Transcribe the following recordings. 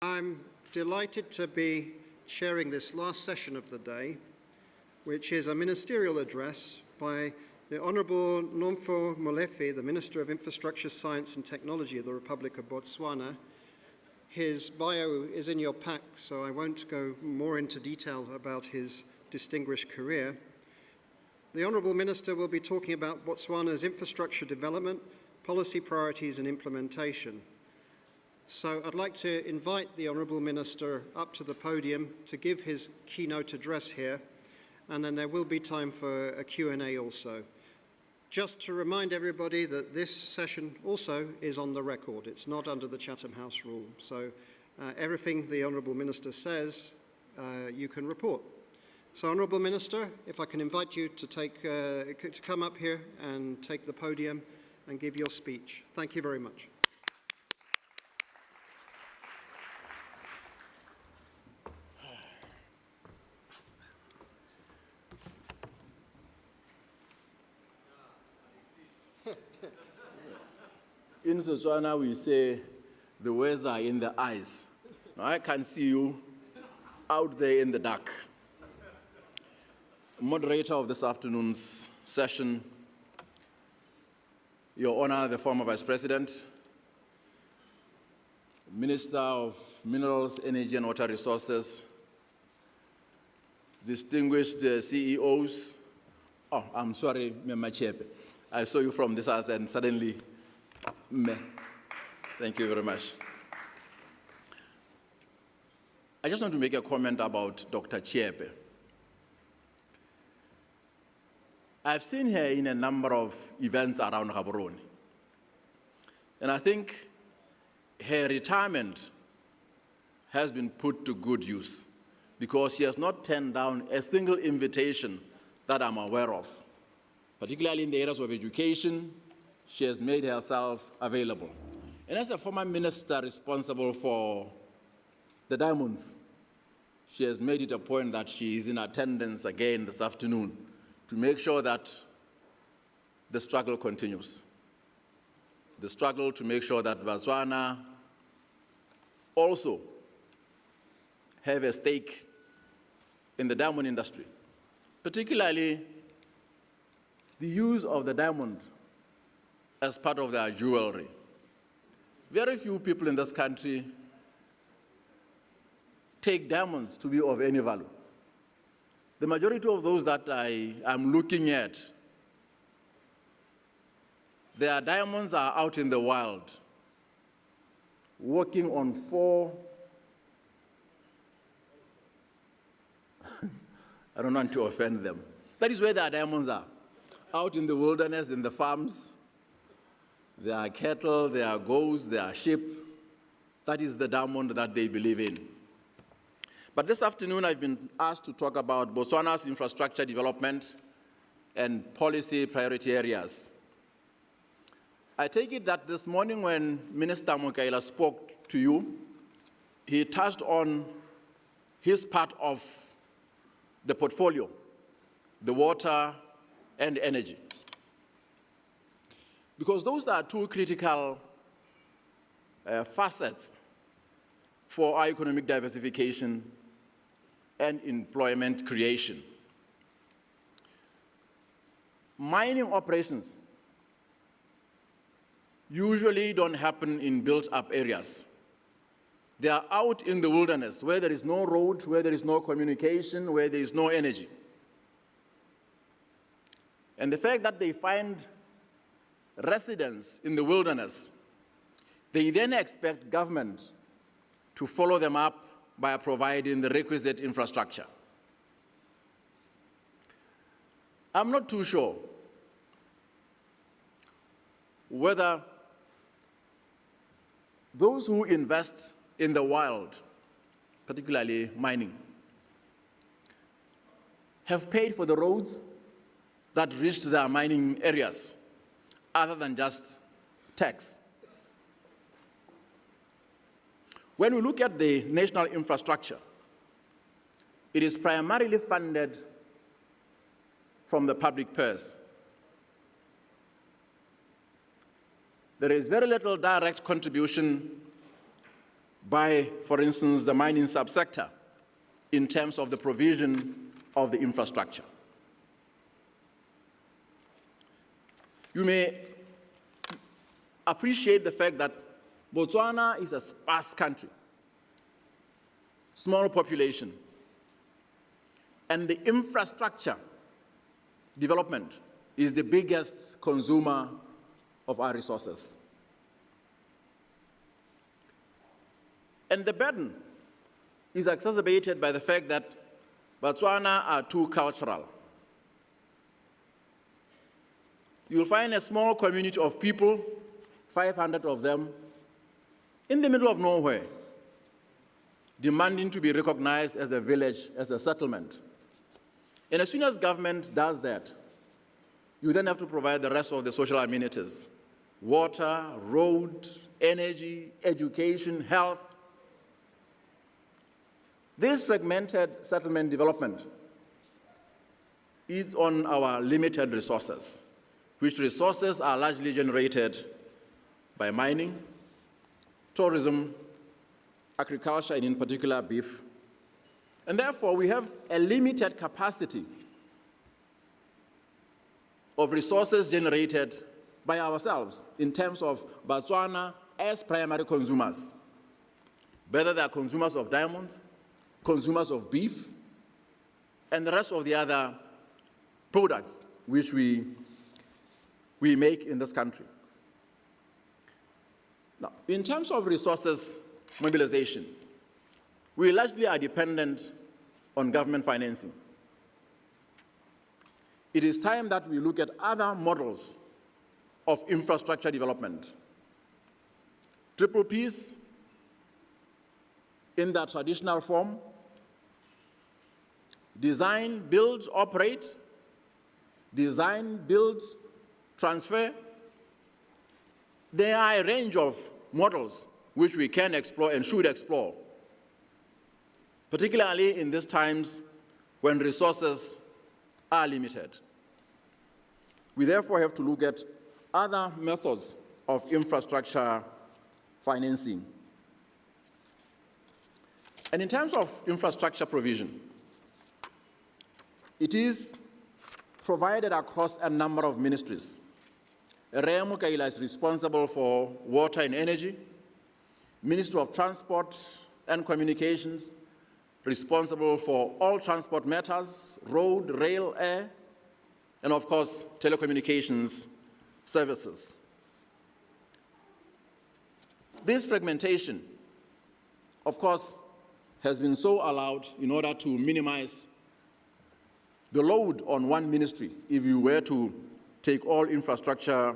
I'm delighted to be chairing this last session of the day, which is a ministerial address by the Honourable Nonofo Molefhi, the Minister of Infrastructure, Science and Technology of the Republic of Botswana. His bio is in your pack, so I won't go more into detail about his distinguished career. The Honourable Minister will be talking about Botswana's infrastructure development, policy priorities and implementation. So I'd like to invite the Honourable Minister up to the podium to give his keynote address here, and then there will be time for a Q&A also. Just to remind everybody that this session also is on the record. It's not under the Chatham House rule. So everything the Honourable Minister says, you can report. So Honourable Minister, if I can invite you to come up here and take the podium and give your speech. Thank you very much. In Botswana, we say the words are in the eyes. Now, I can see you out there in the dark. Moderator of this afternoon's session, Your Honor, the former Vice President, Minister of Minerals, Energy and Water Resources, distinguished CEOs. Oh, I'm sorry, Machepe. I saw you from this house and suddenly, meh. Thank you very much. I just want to make a comment about Dr. Chiepe. I've seen her in a number of events around Gaborone. And I think her retirement has been put to good use because she has not turned down a single invitation that I'm aware of. Particularly in the areas of education, she has made herself available. And as a former minister responsible for the diamonds, she has made it a point that she is in attendance again this afternoon to make sure that the struggle continues. The struggle to make sure that Botswana also have a stake in the diamond industry, particularly the use of the diamond as part of their jewelry. Very few people in this country take diamonds to be of any value. The majority of those that I am looking at, their diamonds are out in the wild, working on four, I don't want to offend them. That is where their diamonds are, out in the wilderness, in the farms. There are cattle, there are goats, there are sheep. That is the diamond that they believe in. But this afternoon, I've been asked to talk about Botswana's infrastructure development and policy priority areas. I take it that this morning when Minister Mokaila spoke to you, he touched on his part of the portfolio, the water and energy. Because those are two critical facets for our economic diversification and employment creation. Mining operations usually don't happen in built-up areas. They are out in the wilderness where there is no road, where there is no communication, where there is no energy. And the fact that they find residents in the wilderness, they then expect government to follow them up by providing the requisite infrastructure. I'm not too sure whether those who invest in the wild, particularly mining, have paid for the roads that reached their mining areas, other than just tax. When we look at the national infrastructure, it is primarily funded from the public purse. There is very little direct contribution by, for instance, the mining subsector in terms of the provision of the infrastructure. You may appreciate the fact that Botswana is a sparse country, small population, and the infrastructure development is the biggest consumer of our resources. And the burden is exacerbated by the fact that Botswana are too cultural. You'll find a small community of people, 500 of them, in the middle of nowhere, demanding to be recognized as a village, as a settlement. And as soon as government does that, you then have to provide the rest of the social amenities: water, road, energy, education, health. This fragmented settlement development is on our limited resources, which resources are largely generated by mining, tourism, agriculture, and in particular beef. And therefore, we have a limited capacity of resources generated by ourselves in terms of Botswana as primary consumers, whether they are consumers of diamonds, consumers of beef, and the rest of the other products which we make in this country. Now, in terms of resources mobilization, we largely are dependent on government financing. It is time that we look at other models of infrastructure development. Triple Ps in their traditional form: design, build, operate, design, build, transfer. There are a range of models which we can explore and should explore, particularly in these times when resources are limited. We therefore have to look at other methods of infrastructure financing. And in terms of infrastructure provision, it is provided across a number of ministries. Rea Mukaila is responsible for water and energy, Ministry of Transport and Communications, responsible for all transport matters, road, rail, air, and of course, telecommunications services. This fragmentation, of course, has been so allowed in order to minimize the load on one ministry if you were to take all infrastructure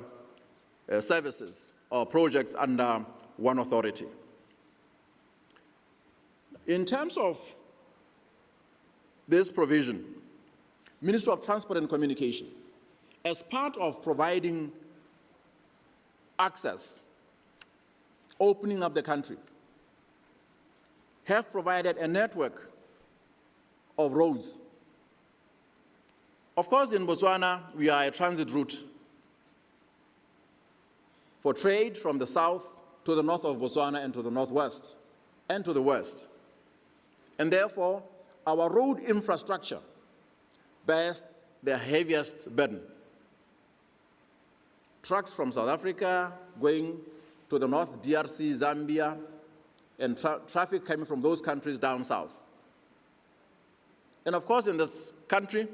services or projects under one authority. In terms of this provision, Ministry of Transport and Communication, as part of providing access, opening up the country, have provided a network of roads. Of course, in Botswana, we are a transit route for trade from the south to the north of Botswana and to the northwest and to the west. And therefore, our road infrastructure bears the heaviest burden. Trucks from South Africa going to the north, DRC, Zambia, and traffic coming from those countries down south. And of course, in this country,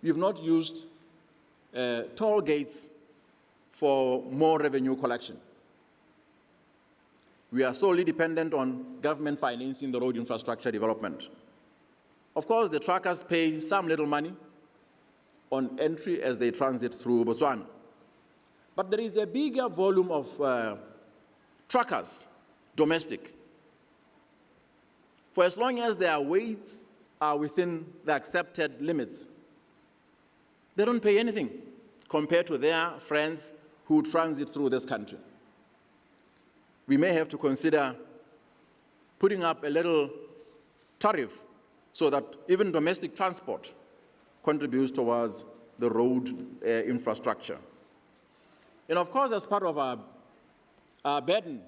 we've not used toll gates for more revenue collection. We are solely dependent on government financing the road infrastructure development. Of course, the truckers pay some little money on entry as they transit through Botswana. But there is a bigger volume of truckers, domestic. For as long as their weights are within the accepted limits, they don't pay anything compared to their friends who transit through this country. We may have to consider putting up a little tariff so that even domestic transport contributes towards the road infrastructure. And of course, as part of our burden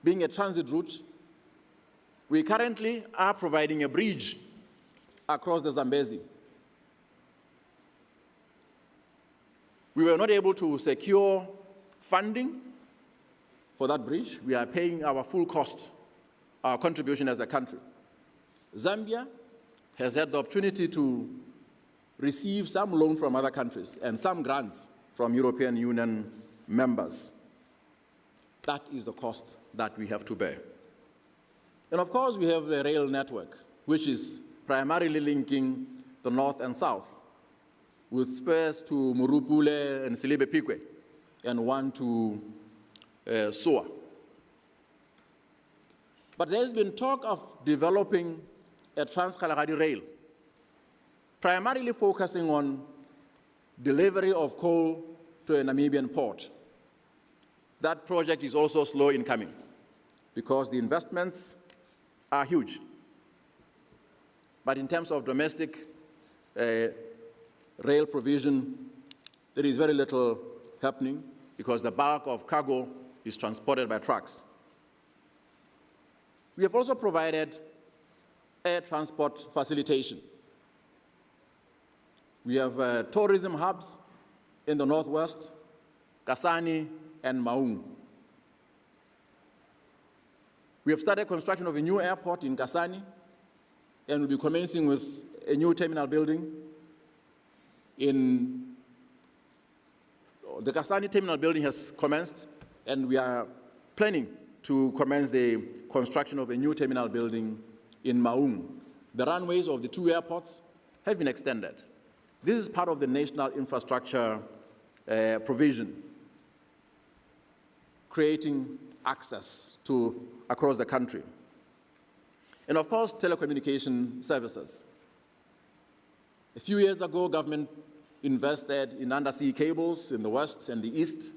being a transit route, we currently are providing a bridge across the Zambezi. We were not able to secure funding for that bridge. We are paying our full cost, our contribution as a country. Zambia has had the opportunity to receive some loan from other countries and some grants from European Union members. That is the cost that we have to bear. And of course, we have the rail network, which is primarily linking the north and south, with spurs to Murupule and Silibe Pikwe, and one to Soa. But there's been talk of developing a Trans-Kalahari rail, primarily focusing on delivery of coal to a Namibian port. That project is also slow in coming because the investments are huge. But in terms of domestic rail provision, there is very little happening because the bulk of cargo is transported by trucks. We have also provided air transport facilitation. We have tourism hubs in the northwest, Kasane and Maung. We have started construction of a new airport in Kasane, and we'll be commencing with a new terminal building in the Kasane terminal building has commenced, and we are planning to commence the construction of a new terminal building in Maung. The runways of the two airports have been extended. This is part of the national infrastructure provision, creating access to across the country. And of course, telecommunication services. A few years ago, government invested in undersea cables in the west and the east,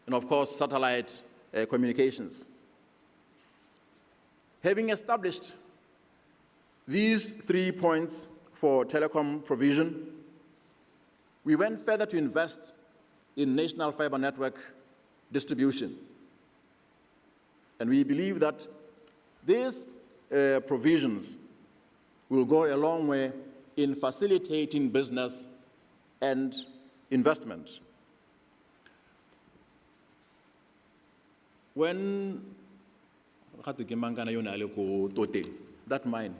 and of course, satellite communications. Having established these 3 points for telecom provision, we went further to invest in national fiber network distribution. And we believe that these provisions will go a long way in facilitating business and investment. When that mine,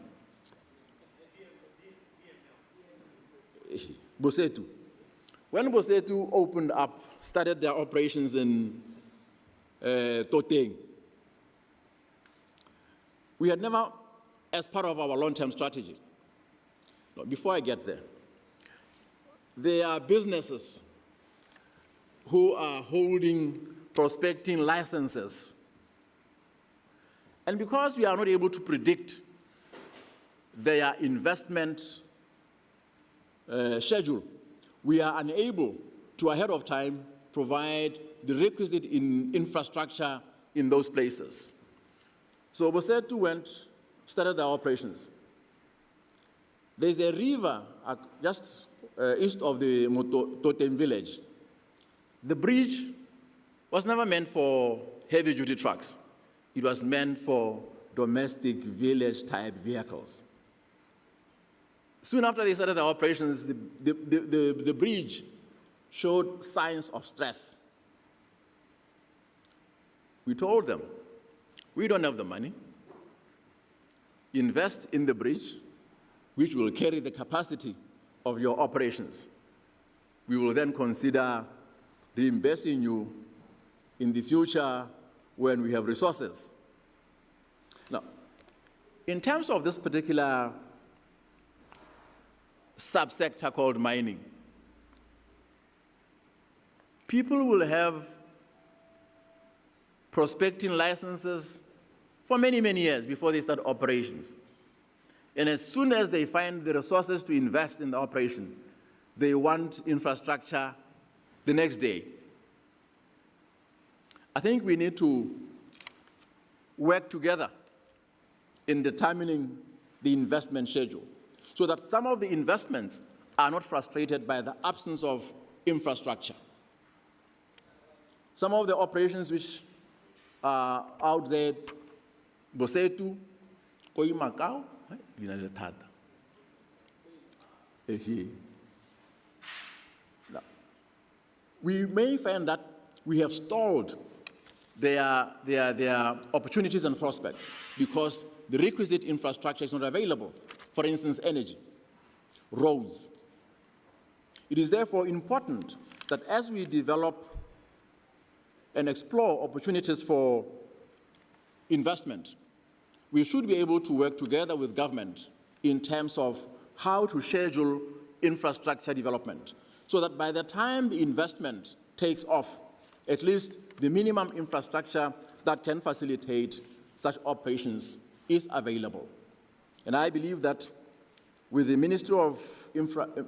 Bosetu. When Bosetu opened up, started their operations in Toteng, we had never, as part of our long-term strategy, before I get there are businesses who are holding prospecting licenses. And because we are not able to predict their investment schedule, we are unable to, ahead of time, provide the requisite infrastructure in those places. So Bosetu started their operations. There's a river just east of the Toteng village. The bridge was never meant for heavy-duty trucks. It was meant for domestic village-type vehicles. Soon after they started their operations, the bridge showed signs of stress. We told them, we don't have the money. Invest in the bridge, which will carry the capacity of your operations. We will then consider reimbursing you in the future when we have resources. Now, in terms of this particular subsector called mining, people will have prospecting licenses for many, many years before they start operations. And as soon as they find the resources to invest in the operation, they want infrastructure the next day. I think we need to work together in determining the investment schedule so that some of the investments are not frustrated by the absence of infrastructure. Some of the operations which out there, Bosetu, Koimakau, Tata. Now, we may find that we have stalled their opportunities and prospects because the requisite infrastructure is not available. For instance, energy, roads. It is therefore important that as we develop and explore opportunities for investment, we should be able to work together with government in terms of how to schedule infrastructure development so that by the time the investment takes off, at least the minimum infrastructure that can facilitate such operations is available. And I believe that with the Ministry of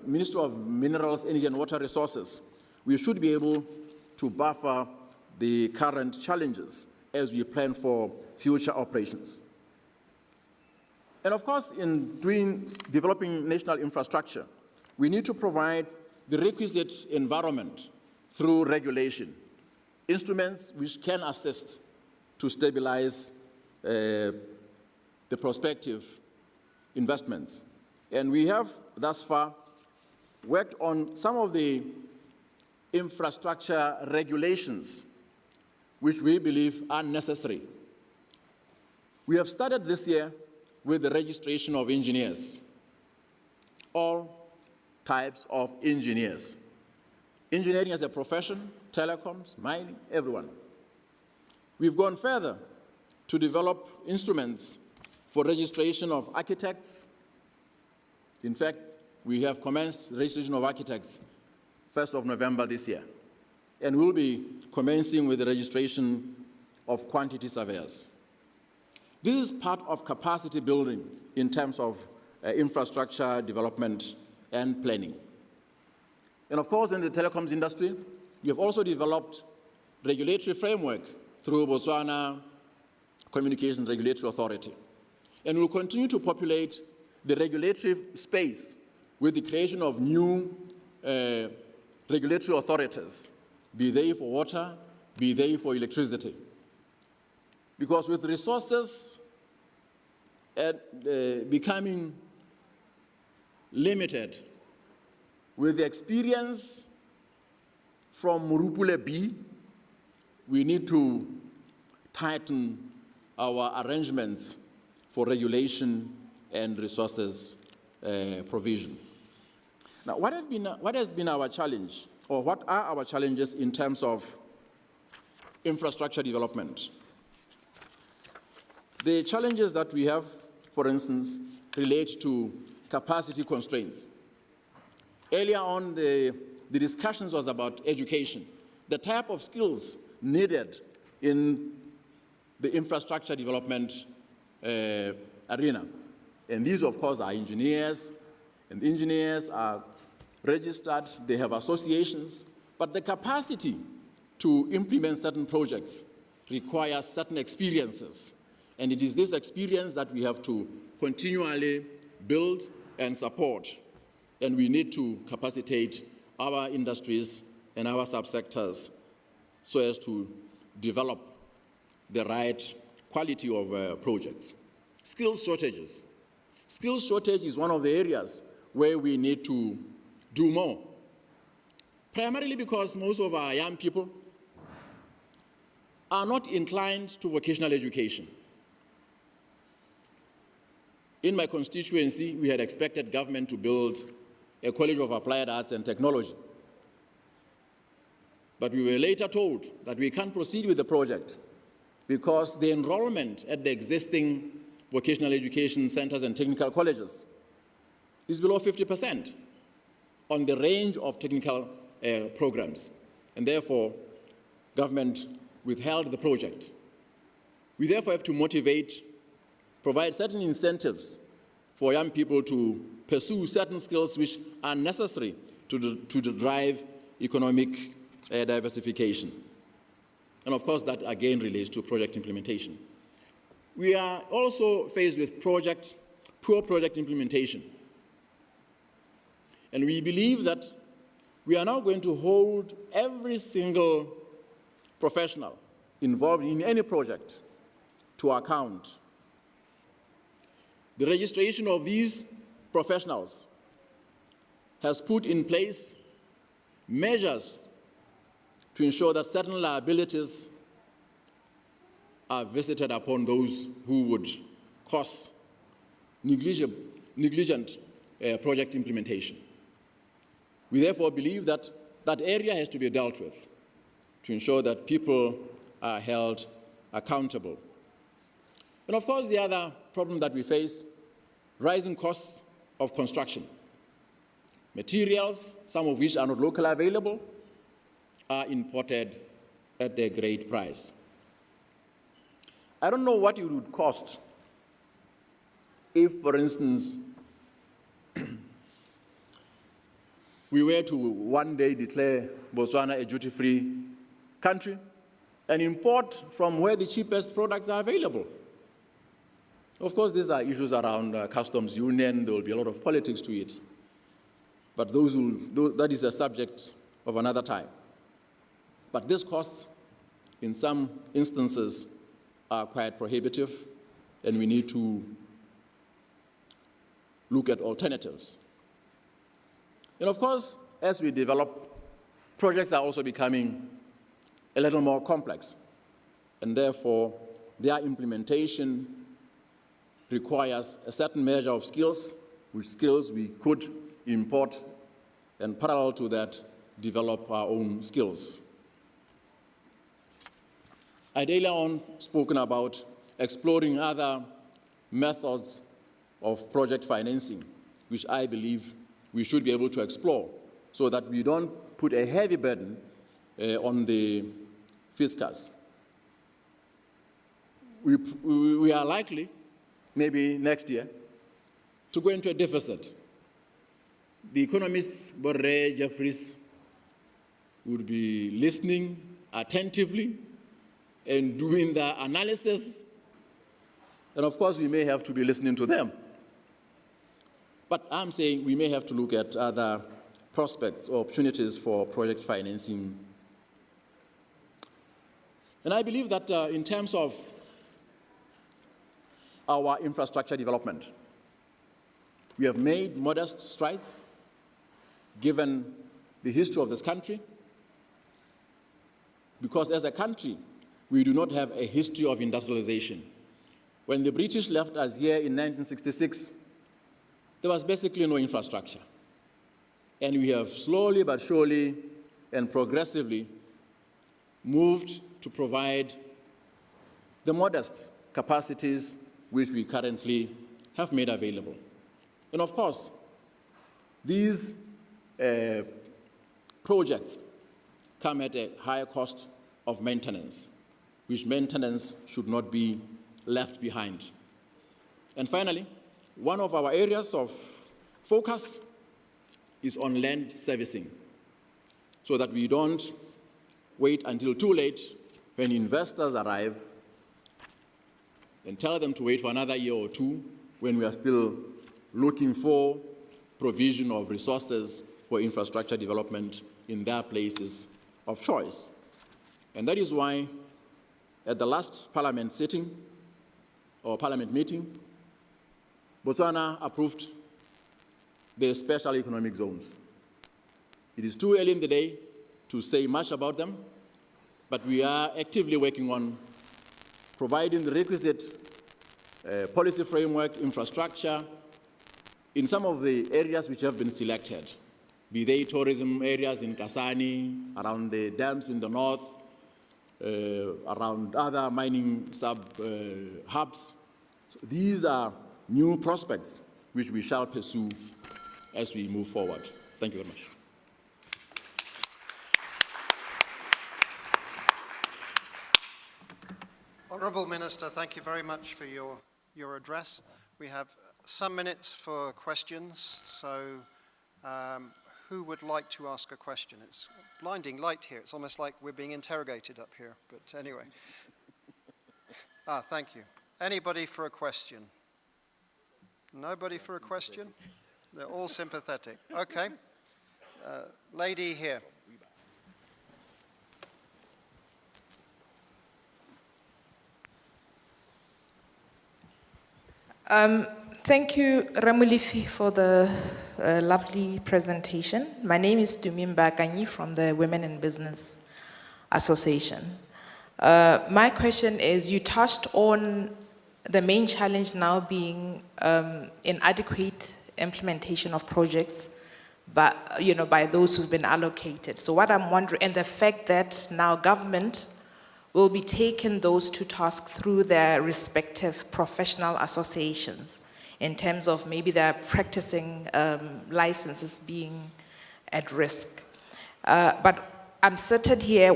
Minerals, Energy and Water Resources, we should be able to buffer the current challenges as we plan for future operations. And of course, in developing national infrastructure, we need to provide the requisite environment through regulation, instruments which can assist to stabilize the prospective investments. And we have thus far worked on some of the infrastructure regulations which we believe are necessary. We have started this year with the registration of engineers, all types of engineers. Engineering as a profession, telecoms, mining, everyone. We've gone further to develop instruments for registration of architects. In fact, we have commenced registration of architects 1st of November this year. And we'll be commencing with the registration of quantity surveyors. This is part of capacity building in terms of infrastructure development and planning. And of course, in the telecoms industry, we have also developed regulatory framework through Botswana Communications Regulatory Authority. And we'll continue to populate the regulatory space with the creation of new regulatory authorities, be they for water, be they for electricity. Because with resources becoming limited, with the experience from Murupule B, we need to tighten our arrangements for regulation and resources provision. Now, what has been our challenge, or what are our challenges in terms of infrastructure development? The challenges that we have, for instance, relate to capacity constraints. Earlier on, the discussions was about education, the type of skills needed in the infrastructure development arena. And these, of course, are engineers, and the engineers are registered, they have associations, but the capacity to implement certain projects requires certain experiences. And it is this experience that we have to continually build and support. And we need to capacitate our industries and our subsectors so as to develop the right quality of projects. Skills shortages. Skills shortage is one of the areas where we need to do more. Primarily because most of our young people are not inclined to vocational education. In my constituency, we had expected government to build a College of Applied Arts and Technology. But we were later told that we can't proceed with the project because the enrollment at the existing vocational education centers and technical colleges is below 50% on the range of technical programs. And therefore, government withheld the project. We therefore have to motivate, provide certain incentives for young people to pursue certain skills which are necessary to drive economic diversification. And of course, that again relates to project implementation. We are also faced with poor project implementation. And we believe that we are now going to hold every single professional involved in any project to account. The registration of these professionals has put in place measures to ensure that certain liabilities are visited upon those who would cause negligent project implementation. We therefore believe that that area has to be dealt with to ensure that people are held accountable. And of course, the other problem that we face, rising costs of construction. Materials, some of which are not locally available, are imported at a great price. I don't know what it would cost if, for instance, we were to one day declare Botswana a duty-free country and import from where the cheapest products are available. Of course, these are issues around customs union. There will be a lot of politics to it. But that is a subject of another time. But these costs, in some instances, are quite prohibitive, and we need to look at alternatives. And of course, as we develop, projects are also becoming a little more complex, and therefore their implementation requires a certain measure of skills, which skills we could import, and parallel to that, develop our own skills. I'd earlier on spoken about exploring other methods of project financing, which I believe we should be able to explore so that we don't put a heavy burden on the fiscus. We are likely, maybe next year, to go into a deficit. The economists, Borre, Jeffries, would be listening attentively and doing the analysis. And of course, we may have to be listening to them. But I'm saying we may have to look at other prospects or opportunities for project financing. And I believe that in terms of our infrastructure development, we have made modest strides given the history of this country, because as a country, we do not have a history of industrialization. When the British left us here in 1966, there was basically no infrastructure. And we have slowly but surely and progressively moved to provide the modest capacities which we currently have made available. And of course, these projects come at a higher cost of maintenance, which maintenance should not be left behind. And finally, one of our areas of focus is on land servicing, so that we don't wait until too late when investors arrive and tell them to wait for another year or two when we are still looking for provision of resources for infrastructure development in their places of choice. And that is why at the last parliament sitting, or parliament meeting, Botswana approved the special economic zones. It is too early in the day to say much about them, but we are actively working on providing the requisite policy framework, infrastructure, in some of the areas which have been selected, be they tourism areas in Kasane, around the dams in the north, around other mining hubs. So these are new prospects which we shall pursue as we move forward. Thank you very much. Honourable Minister, thank you very much for your address. We have some minutes for questions, so who would like to ask a question? It's blinding light here. It's almost like we're being interrogated up here, but anyway. Thank you. Anybody for a question? Nobody for a question? They're all sympathetic. Okay. Lady here. Thank you, Molefhi, for the lovely presentation. My name is Tumimba Kanyi from the Women in Business Association. My question is, you touched on the main challenge now being inadequate implementation of projects, but by those who've been allocated. So what I'm wondering, and the fact that now government will be taking those to task through their respective professional associations in terms of maybe their practicing licenses being at risk. But I'm sitting here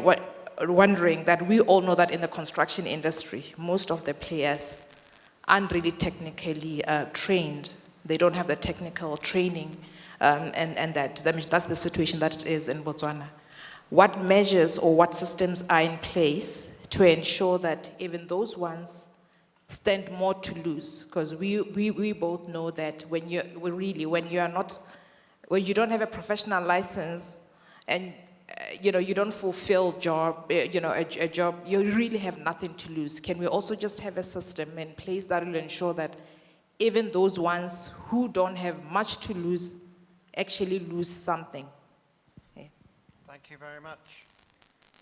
wondering that we all know that in the construction industry, most of the players aren't really technically trained. They don't have the technical training, and that's the situation that it is in Botswana. What measures or what systems are in place to ensure that even those ones stand more to lose? Because we both know that when you don't have a professional license and you don't fulfill a job, you really have nothing to lose. Can we also just have a system in place that will ensure that even those ones who don't have much to lose actually lose something? Thank you very much.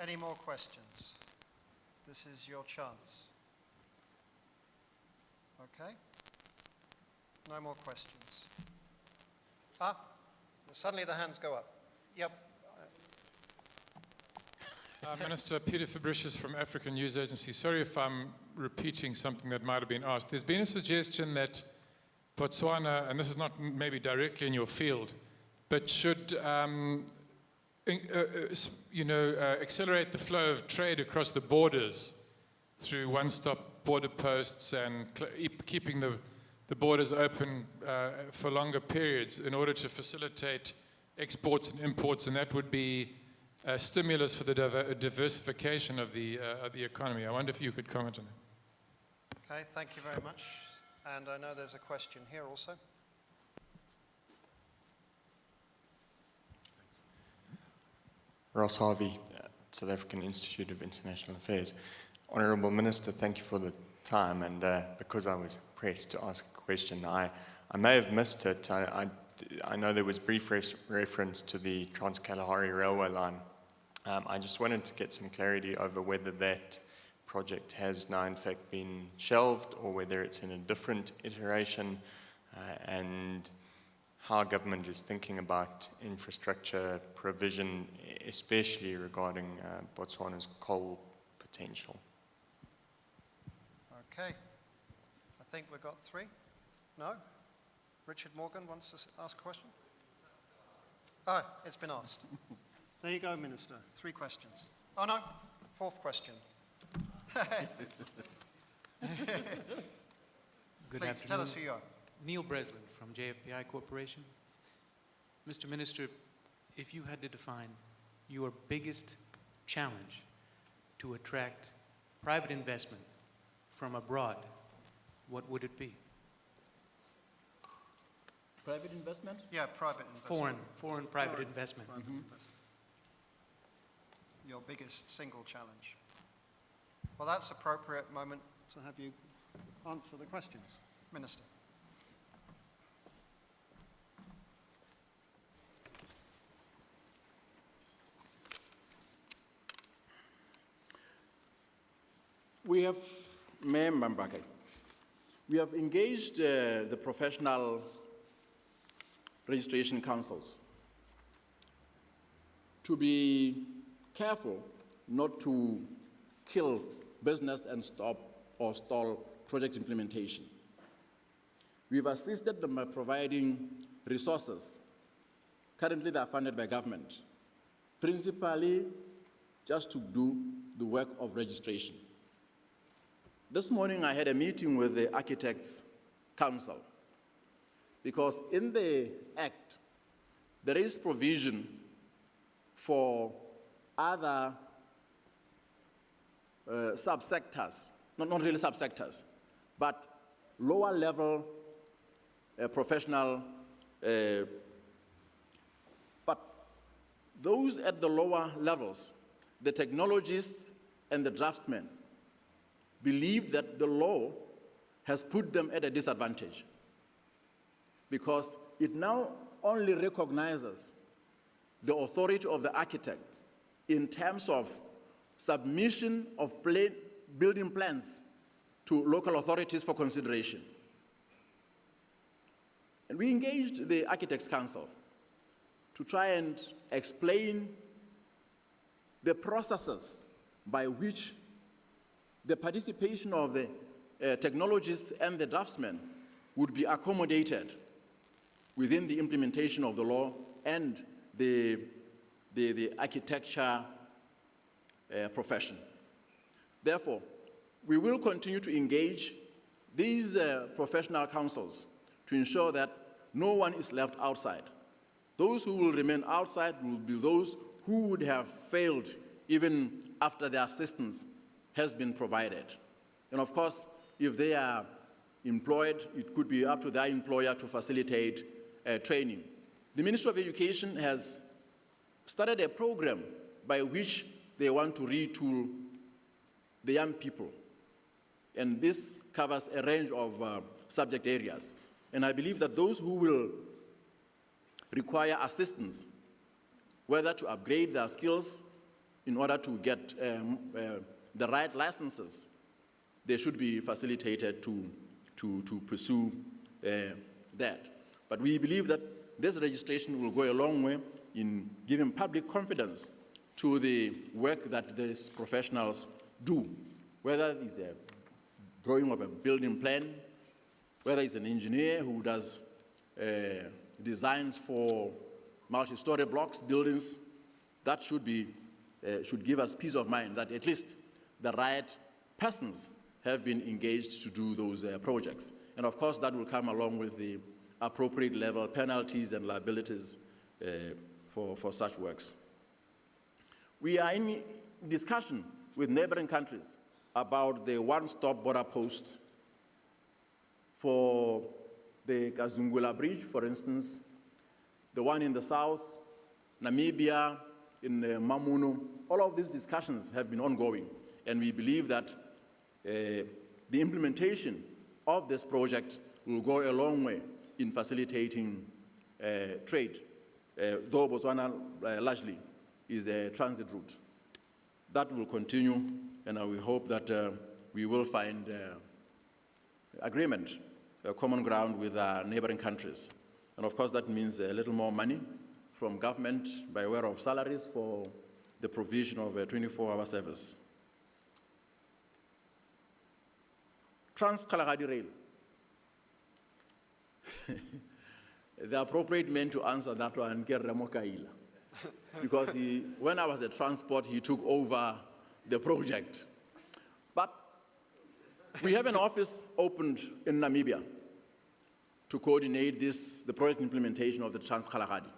Any more questions? This is your chance. Okay. No more questions. Suddenly the hands go up. Yep. Minister Peter Fabricius from African News Agency. Sorry if I'm repeating something that might have been asked. There's been a suggestion that Botswana, and this is not maybe directly in your field, but should accelerate the flow of trade across the borders through one-stop border posts and keeping the borders open for longer periods in order to facilitate exports and imports, and that would be a stimulus for the diversification of the economy. I wonder if you could comment on that. Okay, thank you very much. And I know there's a question here also. Ross Harvey, South African Institute of International Affairs. Honourable Minister, thank you for the time, and because I was pressed to ask a question, I may have missed it. I know there was brief reference to the Trans-Kalahari Railway line. I just wanted to get some clarity over whether that project has now in fact been shelved or whether it's in a different iteration, and how government is thinking about infrastructure provision, especially regarding Botswana's coal potential. Okay. I think we've got three. No? Richard Morgan wants to ask a question? Oh, it's been asked. There you go, Minister. 3 questions. Oh, no. 4th question. Good Please, afternoon. tell us who you are. Neil Breslin from JFPI Corporation. Mr. Minister, if you had to define your biggest challenge to attract private investment from abroad, what would it be? Private investment? Yeah, private investment. Foreign private investment. Private investment. Your biggest single challenge. Well, that's appropriate moment to have you answer the questions. Minister. We have engaged the professional registration councils to be careful not to kill business and stop or stall project implementation. We've assisted them by providing resources. Currently, they are funded by government, principally just to do the work of registration. This morning, I had a meeting with the Architects Council, because in the Act, there is provision for other subsectors, not really subsectors, but lower level professional, but those at the lower levels, the technologists and the draftsmen, believe that the law has put them at a disadvantage because it now only recognizes the authority of the architect in terms of submission of building plans to local authorities for consideration. And we engaged the Architects' Council to try and explain the processes by which the participation of the technologists and the draftsmen would be accommodated within the implementation of the law and the architecture profession. Therefore, we will continue to engage these professional councils to ensure that no one is left outside. Those who will remain outside will be those who would have failed even after their assistance has been provided. And of course, if they are employed, it could be up to their employer to facilitate training. The Ministry of Education has started a program by which they want to retool the young people. And this covers a range of subject areas. And I believe that those who will require assistance, whether to upgrade their skills in order to get the right licenses, they should be facilitated to pursue that. But we believe that this registration will go a long way in giving public confidence to the work that these professionals do, whether it's a drawing of a building plan, whether it's an engineer who does designs for multi-story blocks, buildings. That should give us peace of mind that at least the right persons have been engaged to do those projects. And of course, that will come along with the appropriate level penalties and liabilities for such works. We are in discussion with neighboring countries about the one-stop border post for the Kazungula Bridge, for instance, the one in the south, Namibia, in Mamuno. All of these discussions have been ongoing, and we believe that the implementation of this project will go a long way in facilitating trade, though Botswana largely is a transit route. That will continue, and we hope that we will find agreement, a common ground with our neighboring countries. And of course, that means a little more money from government by way of salaries for the provision of a 24-hour service. Trans-Kalahari Rail. The appropriate man to answer that one, Remo Kaila. Because when I was at transport, he took over the project. But we have an office opened in Namibia to coordinate the project implementation of the Trans-Kalahari.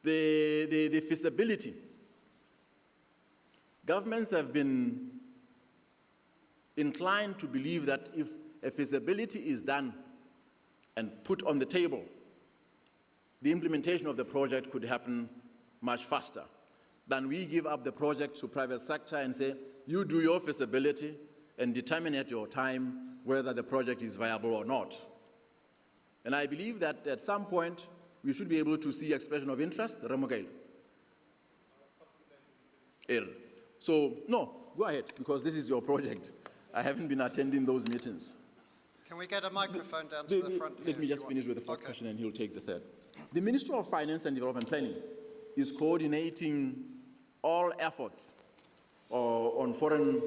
The feasibility. Governments have been inclined to believe that if a feasibility is done and put on the table, the implementation of the project could happen much faster than we give up the project to private sector and say, you do your feasibility and determine at your time whether the project is viable or not. And I believe that at some point, we should be able to see expression of interest. Ramogail. So, no, go ahead, because this is your project. I haven't been attending those meetings. Can we get a microphone down to the front here? Let me just finish with the first question and he'll take the third. The Ministry of Finance and Development Planning is coordinating all efforts on foreign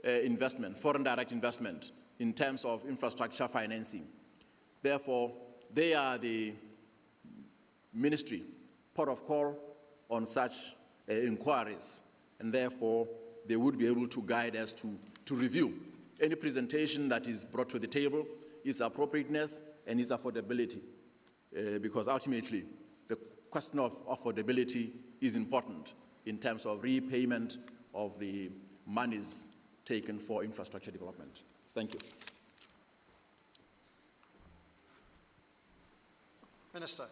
investment, foreign direct investment in terms of infrastructure financing. Therefore, they are the ministry port of call on such inquiries, and therefore they would be able to guide us to review any presentation that is brought to the table, its appropriateness and its affordability, because ultimately the question of affordability is important in terms of repayment of the monies taken for infrastructure development. Thank you. Minister.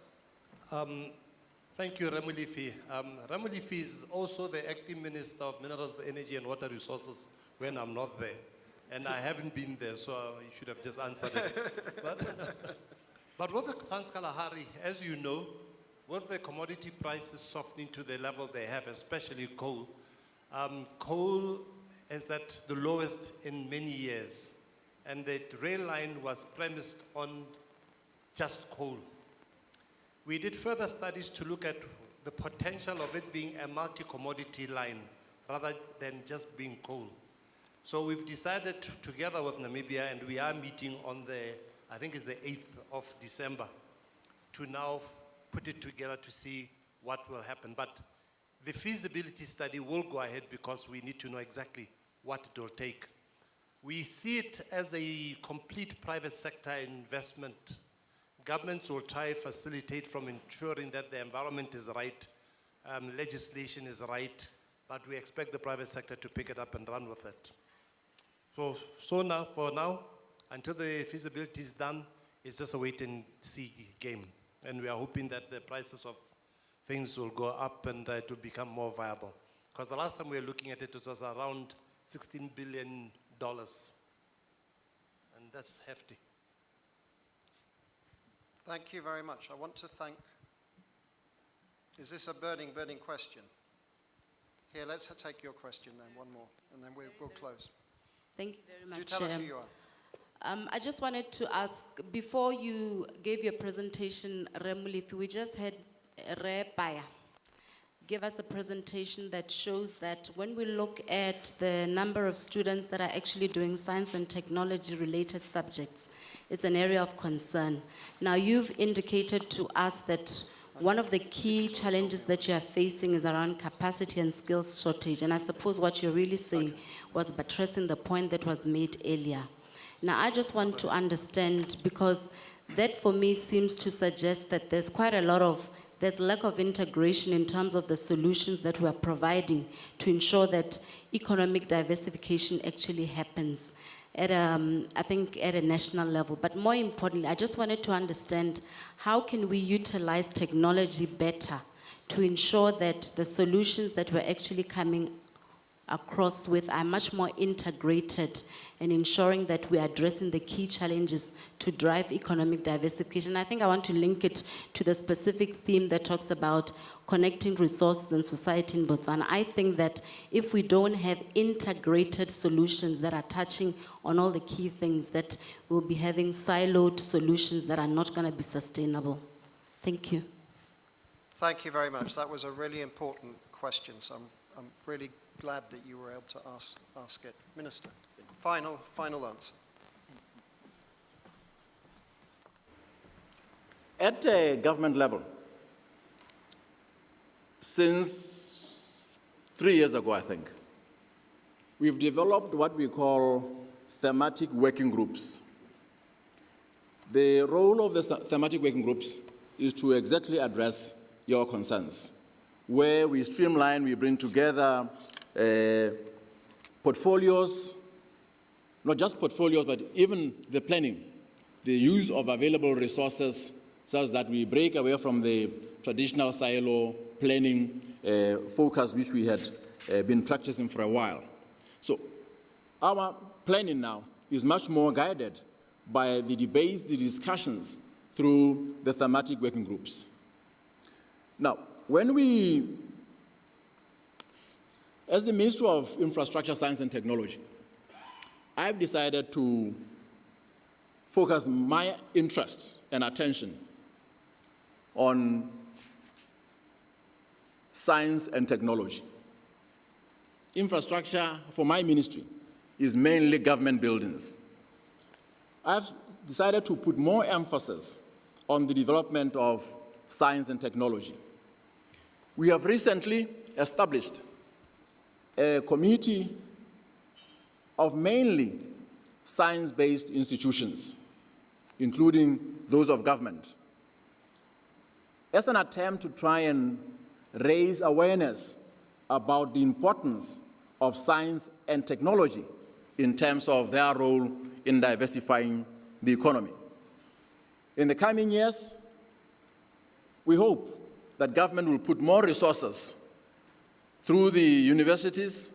Thank you, Molefhi. Molefhi is also the acting Minister of Minerals, Energy and Water Resources when I'm not there. and I haven't been there, so you should have just answered it. But with the Trans-Kalahari, as you know, with the commodity prices softening to the level they have, especially coal, coal is at the lowest in many years. And the rail line was premised on just coal. We did further studies to look at the potential of it being a multi-commodity line rather than just being coal. So we've decided together with Namibia, and we are meeting on the, I think it's the 8th of December, to now put it together to see what will happen. But the feasibility study will go ahead because we need to know exactly what it will take. We see it as a complete private sector investment. Governments will try to facilitate from ensuring that the environment is right, legislation is right, but we expect the private sector to pick it up and run with it. So now, for now, until the feasibility is done, it's just a wait and see game. And we are hoping that the prices of things will go up and it will become more viable. Because the last time we were looking at it, it was around $16 billion. And that's hefty. Thank you very much. I want to thank, is this a burning question? Here, let's take your question then, one more, and then we'll close. Thank you very much. Do tell us who you are. I just wanted to ask, before you gave your presentation, Molefhi, we just had Re Paya give us a presentation that shows that when we look at the number of students that are actually doing science and technology related subjects, it's an area of concern. Now, you've indicated to us that one of the key challenges that you are facing is around capacity and skills shortage. And I suppose what you're really saying was buttressing the point that was made earlier. Now, I just want to understand, because that for me seems to suggest that there's quite a lot of, there's lack of integration in terms of the solutions that we're providing to ensure that economic diversification actually happens at I think at a national level. But more importantly, I just wanted to understand, how can we utilize technology better to ensure that the solutions that we're actually coming across with are much more integrated and ensuring that we are addressing the key challenges to drive economic diversification. I think I want to link it to the specific theme that talks about connecting resources and society in Botswana. I think that if we don't have integrated solutions that are touching on all the key things, that we'll be having siloed solutions that are not going to be sustainable. Thank you. Thank you very much. That was a really important question, so I'm really glad that you were able to ask it. Minister, final answer. At a government level, since 3 years ago, I think, we've developed what we call thematic working groups. The role of the thematic working groups is to exactly address your concerns, where we streamline, we bring together portfolios, not just portfolios, but even the planning, the use of available resources, such that we break away from the traditional silo planning focus which we had been practicing for a while. So our planning now is much more guided by the debates, the discussions through the thematic working groups. Now, when we, as the Minister of Infrastructure, Science and Technology, I've decided to focus my interest and attention on science and technology. Infrastructure for my ministry is mainly government buildings. I've decided to put more emphasis on the development of science and technology. We have recently established a committee of mainly science-based institutions, including those of government, as an attempt to try and raise awareness about the importance of science and technology in terms of their role in diversifying the economy. In the coming years, we hope that government will put more resources through the universities,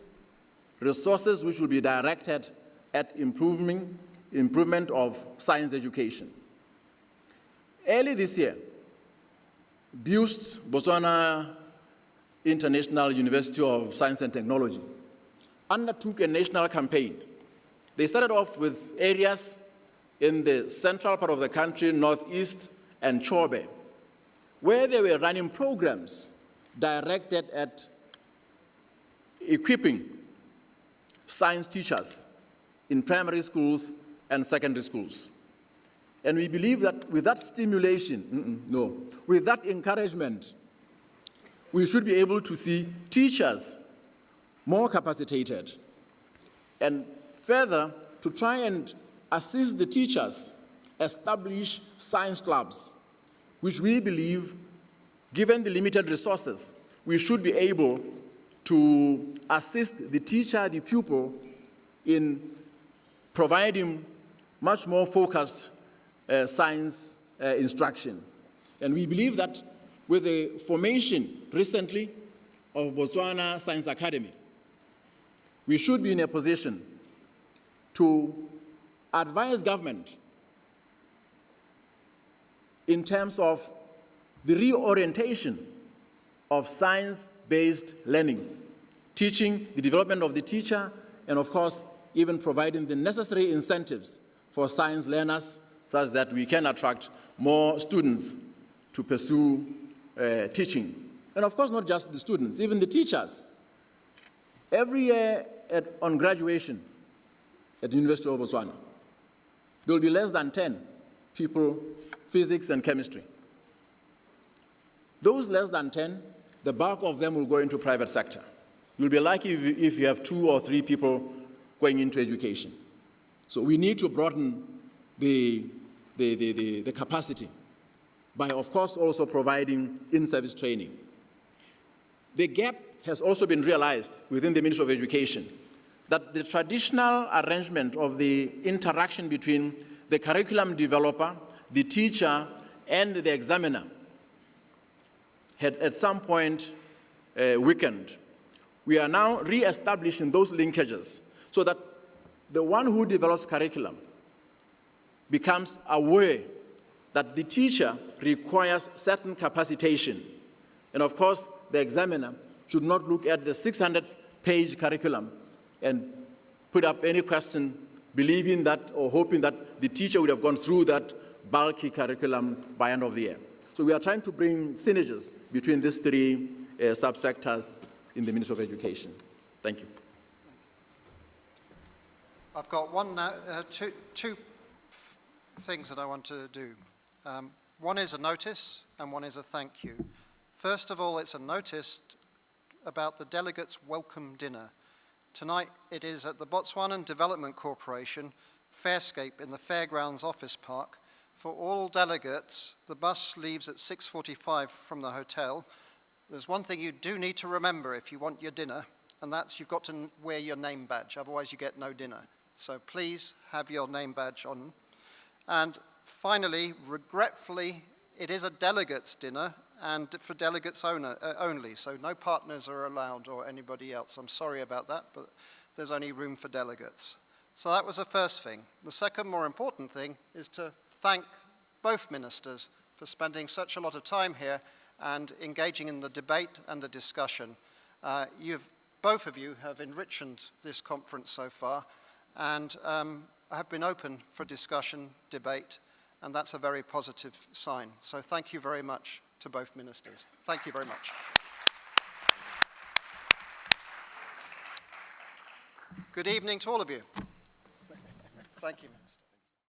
resources which will be directed at improvement of science education. Early this year, BUST, Botswana International University of Science and Technology, undertook a national campaign. They started off with areas in the central part of the country, northeast and Chobe, where they were running programs directed at equipping science teachers in primary schools and secondary schools. And we believe that with that stimulation, with that encouragement, we should be able to see teachers more capacitated, and further, to try and assist the teachers establish science clubs, which we believe, given the limited resources, we should be able to assist the teacher, the pupil, in providing much more focused science instruction. And we believe that with the formation recently of Botswana Science Academy, we should be in a position to advise government in terms of the reorientation of science-based learning, teaching, the development of the teacher, and of course, even providing the necessary incentives for science learners such that we can attract more students to pursue teaching. And of course, not just the students, even the teachers. Every year on graduation at the University of Botswana, there will be less than 10 people, physics and chemistry. Those less than 10, the bulk of them will go into private sector. You'll be lucky if you have 2 or 3 people going into education. So we need to broaden the capacity by, of course, also providing in-service training. The gap has also been realized within the Ministry of Education that the traditional arrangement of the interaction between the curriculum developer, the teacher, and the examiner had at some point weakened. We are now re-establishing those linkages so that the one who develops curriculum becomes aware that the teacher requires certain capacitation. And of course, the examiner should not look at the 600-page curriculum and put up any question believing that or hoping that the teacher would have gone through that bulky curriculum by end of the year. So we are trying to bring synergies between these 3 subsectors in the Ministry of Education. Thank you. I've got two things that I want to do. One is a notice and one is a thank you. First of all, it's a notice about the delegates' welcome dinner. Tonight it is at the Botswanan Development Corporation, Fairscape in the Fairgrounds Office Park. For all delegates, the bus leaves at 6:45 from the hotel. There's one thing you do need to remember if you want your dinner, and that's you've got to wear your name badge, otherwise you get no dinner. So please have your name badge on. And finally, regretfully, it is a delegates' dinner, and for delegates only, so no partners are allowed or anybody else. I'm sorry about that, but there's only room for delegates. So that was the first thing. The second more important thing is to thank both ministers for spending such a lot of time here and engaging in the debate and the discussion. Both of you have enriched this conference so far, and have been open for discussion, debate, and that's a very positive sign. So thank you very much to both ministers. Thank you very much. Good evening to all of you. Thank you, Minister.